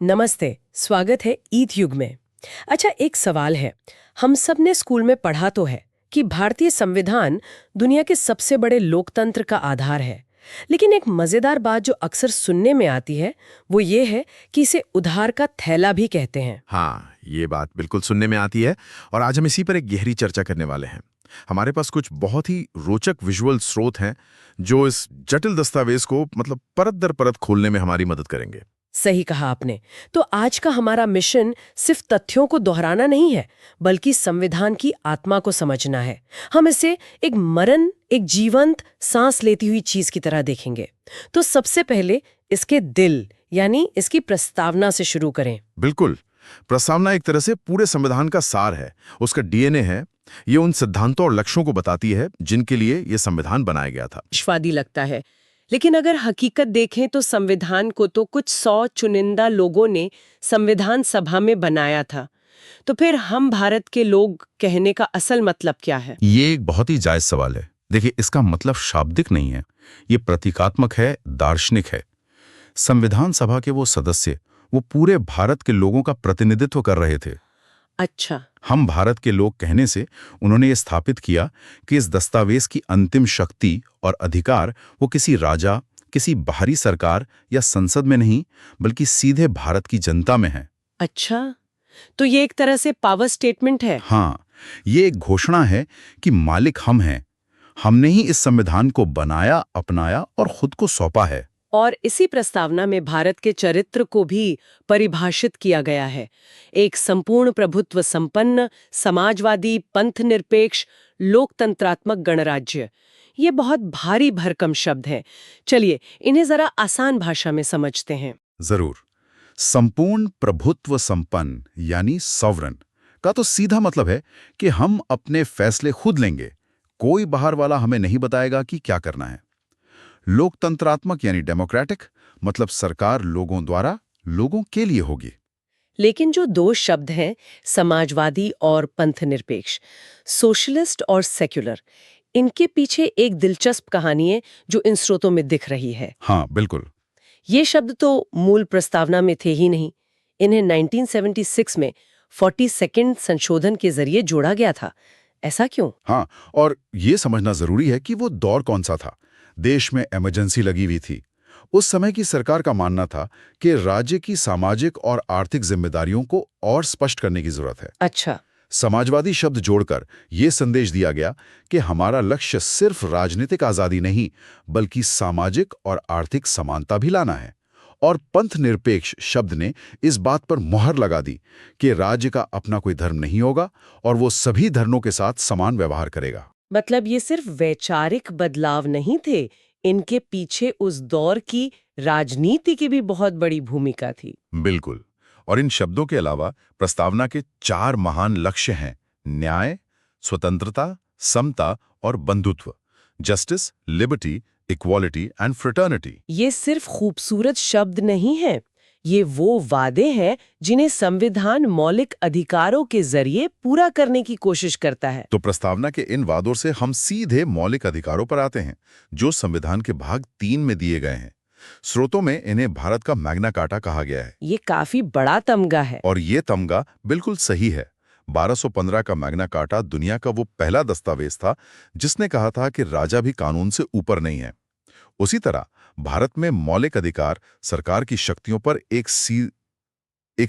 नमस्ते। स्वागत है ईथ युग में। अच्छा, एक सवाल है। हम सब ने स्कूल में पढ़ा तो है कि भारतीय संविधान दुनिया के सबसे बड़े लोकतंत्र का आधार है। लेकिन एक मजेदार बात जो अक्सर सुनने में आती है वो ये है कि इसे उधार का थैला भी कहते हैं। हाँ, ये बात बिल्कुल सुनने में आती है और आज हम इसी पर एक गहरी चर्चा करने वाले हैं। हमारे पास कुछ बहुत ही रोचक विजुअल स्रोत हैं जो इस जटिल दस्तावेज को परत दर परत खोलने में हमारी मदद करेंगे। सही कहा आपने। तो आज का हमारा मिशन सिर्फ तथ्यों को दोहराना नहीं है, बल्कि संविधान की आत्मा को समझना है। हम इसे एक जीवंत सांस लेती हुई चीज की तरह देखेंगे। तो सबसे पहले इसके दिल यानी इसकी प्रस्तावना से शुरू करें। बिल्कुल। प्रस्तावना एक तरह से पूरे संविधान का सार है, उसका डीएनए है। ये उन सिद्धांतों और लक्ष्यों को बताती है जिनके लिए ये संविधान बनाया गया था। विश्वादी लगता है, लेकिन अगर हकीकत देखें तो संविधान को तो कुछ 100 चुनिंदा लोगों ने संविधान सभा में बनाया था। तो फिर हम भारत के लोग कहने का असल मतलब क्या है? ये एक बहुत ही जायज सवाल है। देखिए, इसका मतलब शाब्दिक नहीं है, ये प्रतीकात्मक है, दार्शनिक है। संविधान सभा के वो सदस्य वो पूरे भारत के लोगों का प्रतिनिधित्व कर रहे थे। अच्छा। हम भारत के लोग कहने से उन्होंने ये स्थापित किया कि इस दस्तावेज की अंतिम शक्ति और अधिकार वो किसी राजा, किसी बाहरी सरकार या संसद में नहीं, बल्कि सीधे भारत की जनता में है। अच्छा, तो ये एक तरह से पावर स्टेटमेंट है। हाँ, ये एक घोषणा है कि मालिक हम हैं। हमने ही इस संविधान को बनाया, अपनाया और खुद को सौंपा है। और इसी प्रस्तावना में भारत के चरित्र को भी परिभाषित किया गया है। एक संपूर्ण प्रभुत्व संपन्न, समाजवादी, पंथनिरपेक्ष, लोकतंत्रात्मक गणराज्य। ये बहुत भारी भरकम शब्द हैं। चलिए इन्हें जरा आसान भाषा में समझते हैं। जरूर। संपूर्ण प्रभुत्व संपन्न यानी सॉवरन का तो सीधा मतलब है कि हम अपने फैसले खुद लेंगे, कोई बाहर वाला हमें नहीं बताएगा कि क्या करना है। लोकतंत्रात्मक यानी डेमोक्रेटिक मतलब सरकार लोगों द्वारा, लोगों के लिए होगी। लेकिन जो दो शब्द हैं, समाजवादी और पंथनिरपेक्ष, सोशलिस्ट और सेक्युलर, इनके पीछे एक दिलचस्प कहानी है जो इन स्रोतों में दिख रही है। हाँ, बिल्कुल। ये शब्द तो मूल प्रस्तावना में थे ही नहीं। इन्हें 1976 में 42nd संशोधन के जरिए जोड़ा गया था। ऐसा क्यों? हाँ, और ये समझना जरूरी है कि वो दौर कौन सा था। देश में इमरजेंसी लगी हुई थी। उस समय की सरकार का मानना था कि राज्य की सामाजिक और आर्थिक जिम्मेदारियों को और स्पष्ट करने की जरूरत है। अच्छा। समाजवादी शब्द जोड़कर यह संदेश दिया गया कि हमारा लक्ष्य सिर्फ राजनीतिक आजादी नहीं, बल्कि सामाजिक और आर्थिक समानता भी लाना है। और पंथ निरपेक्ष शब्द ने इस बात पर मोहर लगा दी कि राज्य का अपना कोई धर्म नहीं होगा और वो सभी धर्मों के साथ समान व्यवहार करेगा। मतलब ये सिर्फ वैचारिक बदलाव नहीं थे, इनके पीछे उस दौर की राजनीति की भी बहुत बड़ी भूमिका थी। बिल्कुल। और इन शब्दों के अलावा प्रस्तावना के 4 महान लक्ष्य हैं: न्याय, स्वतंत्रता, समता और बंधुत्व। Justice, liberty, equality and fraternity. ये सिर्फ खूबसूरत शब्द नहीं हैं, ये वो वादे हैं जिन्हें संविधान मौलिक अधिकारों के जरिए पूरा करने की कोशिश करता है। तो प्रस्तावना के इन वादों से हम सीधे मौलिक अधिकारों पर आते हैं, जो संविधान के भाग 3 में दिए गए हैं। स्रोतों में इन्हें भारत का मैग्ना कार्टा कहा गया है। ये काफी बड़ा तमगा है। और ये तमगा बिल्कुल सही है। 1215 का मैग्ना कार्टा दुनिया का वो पहला दस्तावेज था जिसने कहा था कि राजा भी कानून से ऊपर नहीं है। उसी तरह भारत में मौलिक अधिकार सरकार की शक्तियों पर एक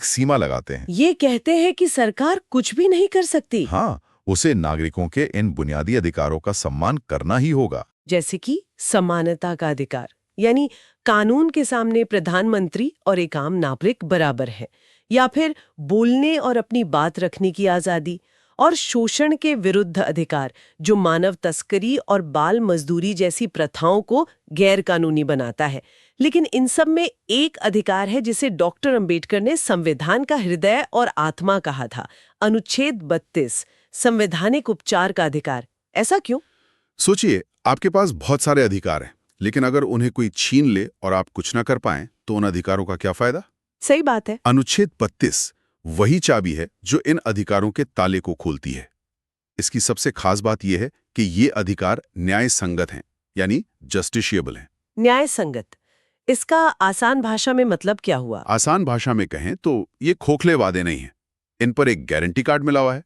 सीमा लगाते हैं। ये कहते हैं कि सरकार कुछ भी नहीं कर सकती। हाँ, उसे नागरिकों के इन बुनियादी अधिकारों का सम्मान करना ही होगा। जैसे कि समानता का अधिकार, यानी कानून के सामने प्रधानमंत्री और एक आम नागरिक बराबर है, या फिर बोलने और अपनी बात रखने की आजादी, और शोषण के विरुद्ध अधिकार जो मानव तस्करी और बाल मजदूरी जैसी प्रथाओं को गैर कानूनी बनाता है। लेकिन इन सब में एक अधिकार है जिसे डॉक्टर अंबेडकर ने संविधान का हृदय और आत्मा कहा था, अनुच्छेद 32, संवैधानिक उपचार का अधिकार। ऐसा क्यों? सोचिए, आपके पास बहुत सारे अधिकार हैं, लेकिन अगर उन्हें कोई छीन ले और आप कुछ ना कर पाएं, तो उन अधिकारों का क्या फायदा? सही बात है। अनुच्छेद 32 वही चाबी है जो इन अधिकारों के ताले को खोलती है। इसकी सबसे खास बात यह है कि ये अधिकार न्याय संगत हैं, यानी जस्टिशिएबल हैं। न्याय संगत, इसका आसान भाषा में मतलब क्या हुआ? आसान भाषा में कहें तो ये खोखले वादे नहीं हैं। इन पर एक गारंटी कार्ड मिला हुआ है।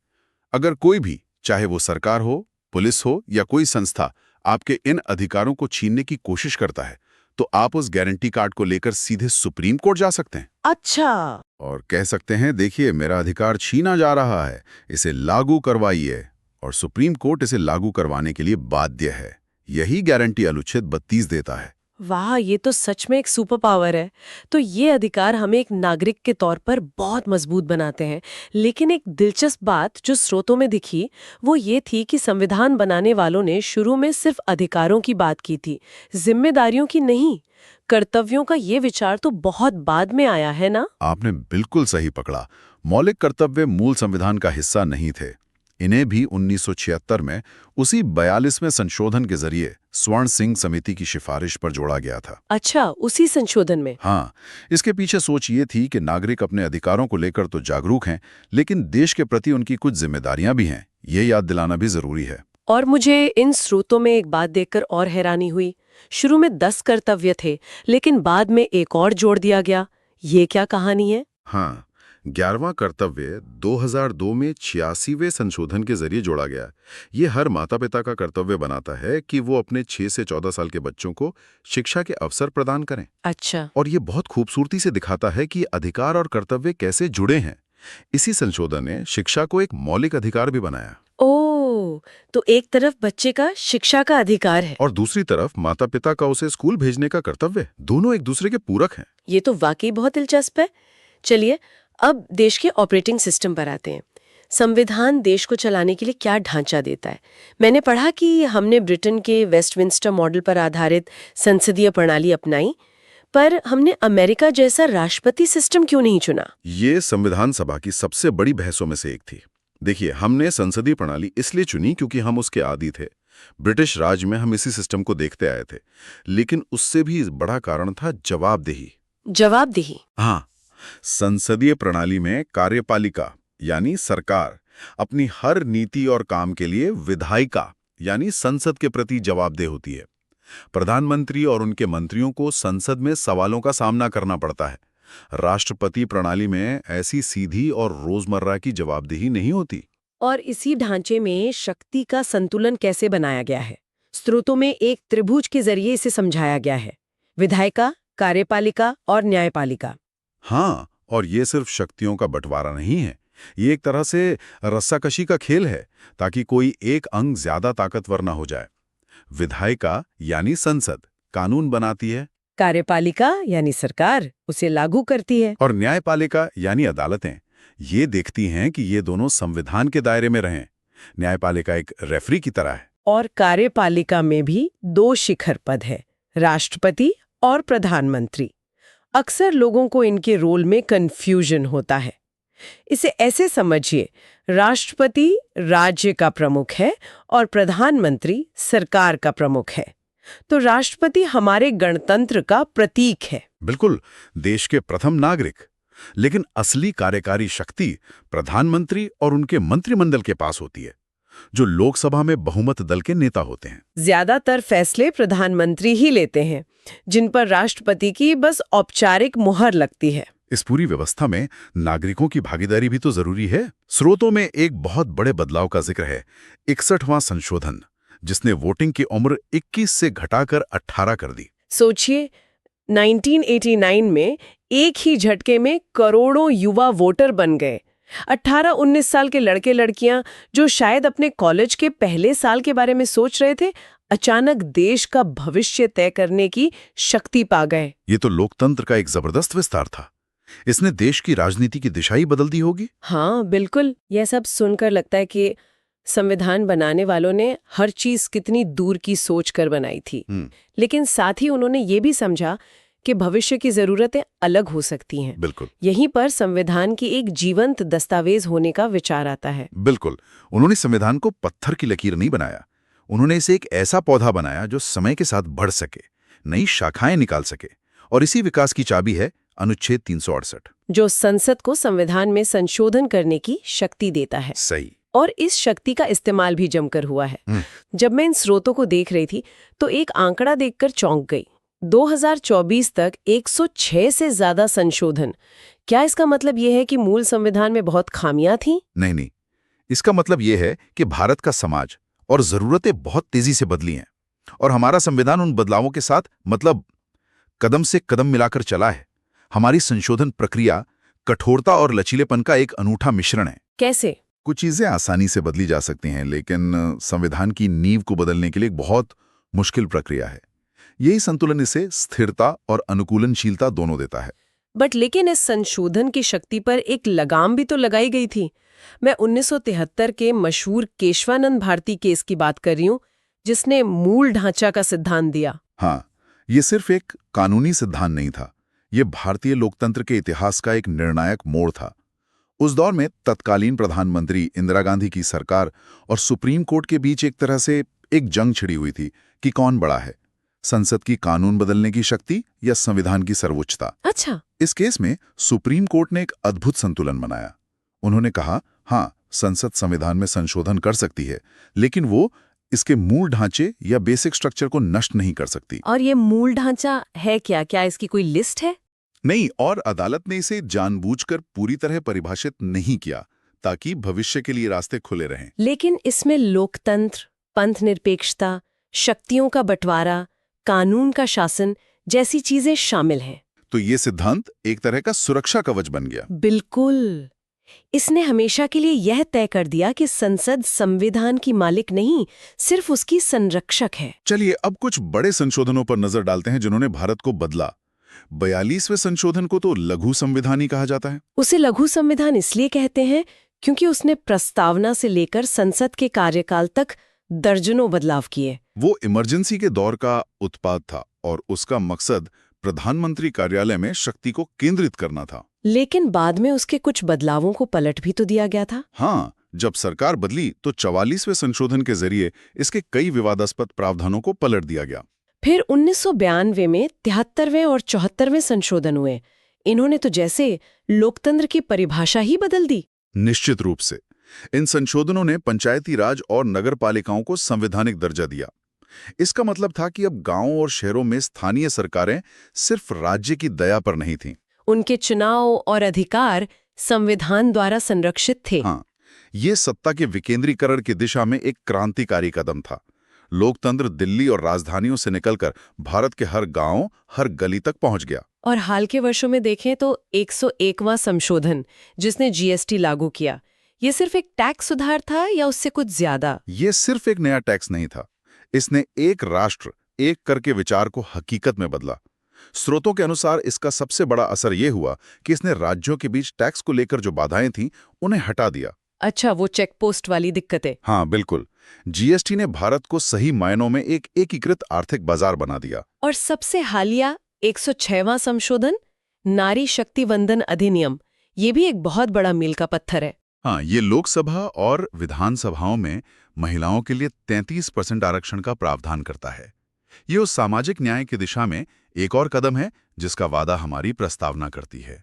अगर कोई भी, चाहे वो सरकार हो, पुलिस हो या कोई संस्था, आपके इन अधिकारों को छीनने की कोशिश करता है तो आप उस गारंटी कार्ड को लेकर सीधे सुप्रीम कोर्ट जा सकते हैं अच्छा। और कह सकते हैं, देखिए मेरा अधिकार छीना जा रहा है, इसे लागू करवाइए। और सुप्रीम कोर्ट इसे लागू करवाने के लिए बाध्य है। यही गारंटी अनुच्छेद 32 देता है। वाह, ये तो सच में एक सुपर पावर है। तो ये अधिकार हमें एक नागरिक के तौर पर बहुत मजबूत बनाते हैं। लेकिन एक दिलचस्प बात जो स्रोतों में दिखी वो ये थी कि संविधान बनाने वालों ने शुरू में सिर्फ अधिकारों की बात की थी, जिम्मेदारियों की नहीं। कर्तव्यों का ये विचार तो बहुत बाद में आया है ना? आपने बिल्कुल सही पकड़ा। मौलिक कर्तव्य मूल संविधान का हिस्सा नहीं थे। इन्हें भी 1976 में उसी 42वें संशोधन के जरिए स्वर्ण सिंह समिति की सिफारिश पर जोड़ा गया था। अच्छा, उसी संशोधन में? हाँ, इसके पीछे सोच ये थी कि नागरिक अपने अधिकारों को लेकर तो जागरूक हैं, लेकिन देश के प्रति उनकी कुछ जिम्मेदारियां भी हैं। ये याद दिलाना भी जरूरी है। और मुझे इन स्रोतों में एक बात देखकर और हैरानी हुई। शुरू में 10 कर्तव्य थे, लेकिन बाद में एक और जोड़ दिया गया। ये क्या कहानी है? हाँ, 11वां कर्तव्य 2002 में 86वें संशोधन के जरिए जोड़ा गया। ये हर माता पिता का कर्तव्य बनाता है कि वो अपने 6 से 14 साल के बच्चों को शिक्षा के अवसर प्रदान करें। अच्छा। और ये बहुत खूबसूरती से दिखाता है कि अधिकार और कर्तव्य कैसे जुड़े हैं। इसी संशोधन ने शिक्षा को एक मौलिक अधिकार भी बनाया। ओह, तो एक तरफ बच्चे का शिक्षा का अधिकार है और दूसरी तरफ माता पिता का उसे स्कूल भेजने का कर्तव्य। दोनों एक दूसरे के पूरक हैं। ये तो वाकई बहुत दिलचस्प है। चलिए अब देश के ऑपरेटिंग सिस्टम पर आते हैं। संविधान देश को चलाने के लिए क्या ढांचा देता है? मैंने पढ़ा कि हमने ब्रिटेन के वेस्टमिंस्टर मॉडल पर आधारित संसदीय प्रणाली अपनाई, पर हमने अमेरिका जैसा राष्ट्रपति सिस्टम क्यों नहीं चुना? ये संविधान सभा की सबसे बड़ी बहसों में से एक थी। देखिए, हमने संसदीय प्रणाली इसलिए चुनी क्योंकि हम उसके आदी थे। ब्रिटिश राज में हम इसी सिस्टम को देखते आए थे, लेकिन उससे भी बड़ा कारण था जवाबदेही। जवाबदेही? हाँ, संसदीय प्रणाली में कार्यपालिका यानी सरकार अपनी हर नीति और काम के लिए विधायिका यानी संसद के प्रति जवाबदेह होती है। प्रधानमंत्री और उनके मंत्रियों को संसद में सवालों का सामना करना पड़ता है। राष्ट्रपति प्रणाली में ऐसी सीधी और रोजमर्रा की जवाबदेही नहीं होती। और इसी ढांचे में शक्ति का संतुलन कैसे बनाया गया है? स्रोतों में एक त्रिभुज के जरिए इसे समझाया गया है, विधायिका, कार्यपालिका और न्यायपालिका। हाँ, और ये सिर्फ शक्तियों का बंटवारा नहीं है, ये एक तरह से रस्साकशी का खेल है ताकि कोई एक अंग ज्यादा ताकतवर ना हो जाए। विधायिका यानी संसद कानून बनाती है, कार्यपालिका यानी सरकार उसे लागू करती है, और न्यायपालिका यानी अदालतें ये देखती हैं कि ये दोनों संविधान के दायरे में रहें। न्यायपालिका एक रेफरी की तरह है। और कार्यपालिका में भी 2 शिखर पद है, राष्ट्रपति और प्रधानमंत्री। अक्सर लोगों को इनके रोल में कंफ्यूजन होता है। इसे ऐसे समझिए, राष्ट्रपति राज्य का प्रमुख है और प्रधानमंत्री सरकार का प्रमुख है। तो राष्ट्रपति हमारे गणतंत्र का प्रतीक है। बिल्कुल, देश के प्रथम नागरिक। लेकिन असली कार्यकारी शक्ति प्रधानमंत्री और उनके मंत्रिमंडल के पास होती है, जो लोकसभा में बहुमत दल के नेता होते हैं। ज्यादातर फैसले प्रधानमंत्री ही लेते हैं, जिन पर राष्ट्रपति की बस औपचारिक मुहर लगती है। इस पूरी व्यवस्था में नागरिकों की भागीदारी भी तो जरूरी है। स्रोतों में एक बहुत बड़े बदलाव का जिक्र है, 61वां संशोधन, जिसने वोटिंग की उम्र 21 से घटाकर 18 कर दी। सोचिए, 1989 में एक ही झटके में करोड़ों युवा वोटर बन गए। 18-19 साल के लड़के लड़कियां जो शायद अपने कॉलेज के पहले साल के बारे में सोच रहे थे, अचानक देश का भविष्य तय करने की शक्ति पा गए। ये तो लोकतंत्र का एक जबरदस्त विस्तार था। इसने देश की राजनीति की दिशा ही बदल दी होगी। हाँ बिल्कुल, यह सब सुनकर लगता है कि संविधान बनाने वालों ने हर चीज कितनी दूर की सोच कर बनाई थी। लेकिन साथ ही उन्होंने ये भी समझा कि भविष्य की जरूरतें अलग हो सकती हैं। बिल्कुल। यहीं पर संविधान की एक जीवंत दस्तावेज होने का विचार आता है। बिल्कुल, उन्होंने संविधान को पत्थर की लकीर नहीं बनाया, उन्होंने इसे एक ऐसा पौधा बनाया जो समय के साथ बढ़ सके, नई शाखाएं निकाल सके। और इसी विकास की चाबी है अनुच्छेद 368, जो संसद को संविधान में संशोधन करने की शक्ति देता है। सही। और इस शक्ति का इस्तेमाल भी जमकर हुआ है। जब मैं इन स्रोतों को देख रही थी तो एक आंकड़ा देखकर चौंक गई। 2024 तक 106 से ज्यादा संशोधन। क्या इसका मतलब ये है कि मूल संविधान में बहुत खामियां थीं? नहीं, इसका मतलब ये है कि भारत का समाज और जरूरतें बहुत तेजी से बदली हैं और हमारा संविधान उन बदलावों के साथ मतलब कदम से कदम मिलाकर चला है। हमारी संशोधन प्रक्रिया कठोरता और लचीलेपन का एक अनूठा मिश्रण है। कैसे? कुछ चीजें आसानी से बदली जा सकती हैं, लेकिन संविधान की नींव को बदलने के लिए एक बहुत मुश्किल प्रक्रिया है। यही संतुलन इसे स्थिरता और अनुकूलनशीलता दोनों देता है। बट लेकिन इस संशोधन की शक्ति पर एक लगाम भी तो लगाई गई थी। मैं 1973 के मशहूर केशवानंद भारती केस की बात कर रही हूँ, जिसने मूल ढांचा का सिद्धांत दिया। हाँ, ये सिर्फ एक कानूनी सिद्धांत नहीं था, ये भारतीय लोकतंत्र के इतिहास का एक निर्णायक मोड़ था। उस दौर में तत्कालीन प्रधानमंत्री इंदिरा गांधी की सरकार और सुप्रीम कोर्ट के बीच एक तरह से एक जंग छिड़ी हुई थी कि कौन बड़ा है, संसद की कानून बदलने की शक्ति या संविधान की सर्वोच्चता। अच्छा। इस केस में सुप्रीम कोर्ट ने एक अद्भुत संतुलन बनाया। उन्होंने कहा, हाँ, संसद संविधान में संशोधन कर सकती है, लेकिन वो इसके मूल ढांचे या बेसिक स्ट्रक्चर को नष्ट नहीं कर सकती। और ये मूल ढांचा है क्या? क्या इसकी कोई लिस्ट है? नहीं, और अदालत ने इसे जानबूझकर पूरी तरह परिभाषित नहीं किया ताकि भविष्य के लिए रास्ते खुले रहें। लेकिन इसमें लोकतंत्र, पंथ निरपेक्षता, शक्तियों का बंटवारा, कानून का शासन जैसी चीजें शामिल हैं। तो ये सिद्धांत एक तरह का सुरक्षा कवच बन गया। बिल्कुल। इसने हमेशा के लिए यह तय कर दिया कि संसद संविधान की मालिक नहीं, सिर्फ उसकी संरक्षक है। चलिए अब कुछ बड़े संशोधनों पर नजर डालते हैं जिन्होंने भारत को बदला। 42वें संशोधन को तो लघु संविधान ही कहा जाता है। उसे लघु संविधान इसलिए कहते हैं क्योंकि उसने प्रस्तावना से लेकर संसद के कार्यकाल तक दर्जनों बदलाव किए। वो इमरजेंसी के दौर का उत्पाद था और उसका मकसद प्रधानमंत्री कार्यालय में शक्ति को केंद्रित करना था। लेकिन बाद में उसके कुछ बदलावों को पलट भी तो दिया गया था। हाँ, जब सरकार बदली तो 44वें संशोधन के जरिए इसके कई विवादास्पद प्रावधानों को पलट दिया गया। फिर 1992 में 73वें और 74वें संशोधन हुए। इन्होंने तो जैसे लोकतंत्र की परिभाषा ही बदल दी। निश्चित रूप से इन संशोधनों ने पंचायती राज और नगर पालिकाओं को संवैधानिक दर्जा दिया। इसका मतलब था कि अब गांवों और शहरों में स्थानीय सरकारें सिर्फ राज्य की दया पर नहीं थीं। उनके चुनाव और अधिकार संविधान द्वारा संरक्षित थे। हाँ, ये सत्ता के विकेंद्रीकरण की दिशा में एक क्रांतिकारी कदम था। लोकतंत्र दिल्ली और राजधानियों से निकलकर भारत के हर गांव, हर गली तक पहुंच गया। और हाल के वर्षों में देखें तो 101वां संशोधन, जिसने जीएसटी लागू किया, ये सिर्फ एक टैक्स सुधार था या उससे कुछ ज्यादा? ये सिर्फ एक नया टैक्स नहीं था, इसने एक राष्ट्र एक कर के विचार को हकीकत में बदला। स्रोतों के अनुसार इसका सबसे बड़ा असर ये हुआ कि इसने राज्यों के बीच टैक्स को लेकर जो बाधाएं थीं, उन्हें हटा दिया। अच्छा, वो चेक पोस्ट वाली दिक्कतें। हाँ बिल्कुल, जीएसटी ने भारत को सही मायनों में एक एकीकृत आर्थिक बाजार बना दिया। और सबसे हालिया 106वां संशोधन, नारी शक्ति वंदन अधिनियम, ये भी एक बहुत बड़ा मील का पत्थर है। हाँ, ये लोकसभा और विधानसभाओं में महिलाओं के लिए 33% आरक्षण का प्रावधान करता है। ये उस सामाजिक न्याय की दिशा में एक और कदम है जिसका वादा हमारी प्रस्तावना करती है।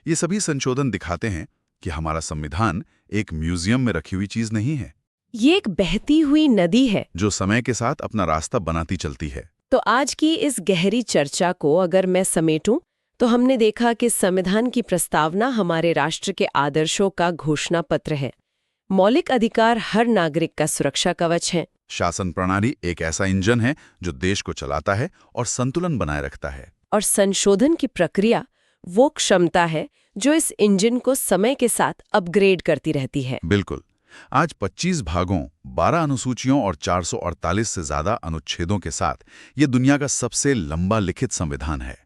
ये सभी संशोधन दिखाते हैं कि हमारा संविधान एक म्यूजियम में रखी हुई चीज नहीं है। ये एक बहती हुई नदी है जो समय के साथ अपना रास्ता बनाती चलती है। तो आज की इस गहरी चर्चा को अगर मैं समेटूं तो हमने देखा कि संविधान की प्रस्तावना हमारे राष्ट्र के आदर्शों का घोषणा पत्र है। मौलिक अधिकार हर नागरिक का सुरक्षा कवच है। शासन प्रणाली एक ऐसा इंजन है जो देश को चलाता है और संतुलन बनाए रखता है। और संशोधन की प्रक्रिया वो क्षमता है जो इस इंजन को समय के साथ अपग्रेड करती रहती है। बिल्कुल। आज 25 भागों, 12 अनुसूचियों और 448 से ज्यादा अनुच्छेदों के साथ ये दुनिया का सबसे लंबा लिखित संविधान है।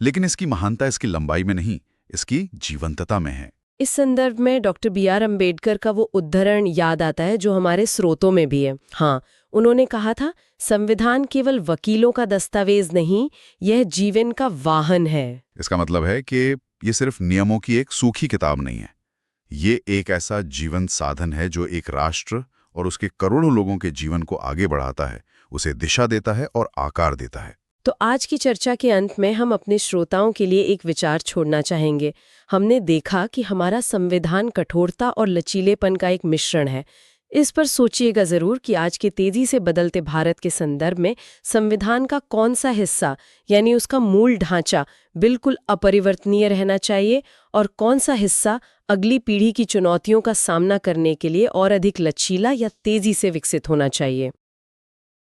लेकिन इसकी महानता इसकी लंबाई में नहीं, इसकी जीवंतता में है। इस संदर्भ में डॉक्टर B.R. अम्बेडकर का वो उद्धरण याद आता है जो हमारे स्रोतों में भी है। हाँ, उन्होंने कहा था, संविधान केवल वकीलों का दस्तावेज नहीं, यह जीवन का वाहन है। इसका मतलब है कि ये सिर्फ नियमों की एक सूखी किताब नहीं है, ये एक ऐसा जीवन साधन है जो एक राष्ट्र और उसके करोड़ों लोगों के जीवन को आगे बढ़ाता है, उसे दिशा देता है और आकार देता है। तो आज की चर्चा के अंत में हम अपने श्रोताओं के लिए एक विचार छोड़ना चाहेंगे। हमने देखा कि हमारा संविधान कठोरता और लचीलेपन का एक मिश्रण है, इस पर सोचिएगा जरूर कि आज के तेजी से बदलते भारत के संदर्भ में संविधान का कौन सा हिस्सा यानी उसका मूल ढांचा बिल्कुल अपरिवर्तनीय रहना चाहिए और कौन सा हिस्सा अगली पीढ़ी की चुनौतियों का सामना करने के लिए और अधिक लचीला या तेजी से विकसित होना चाहिए।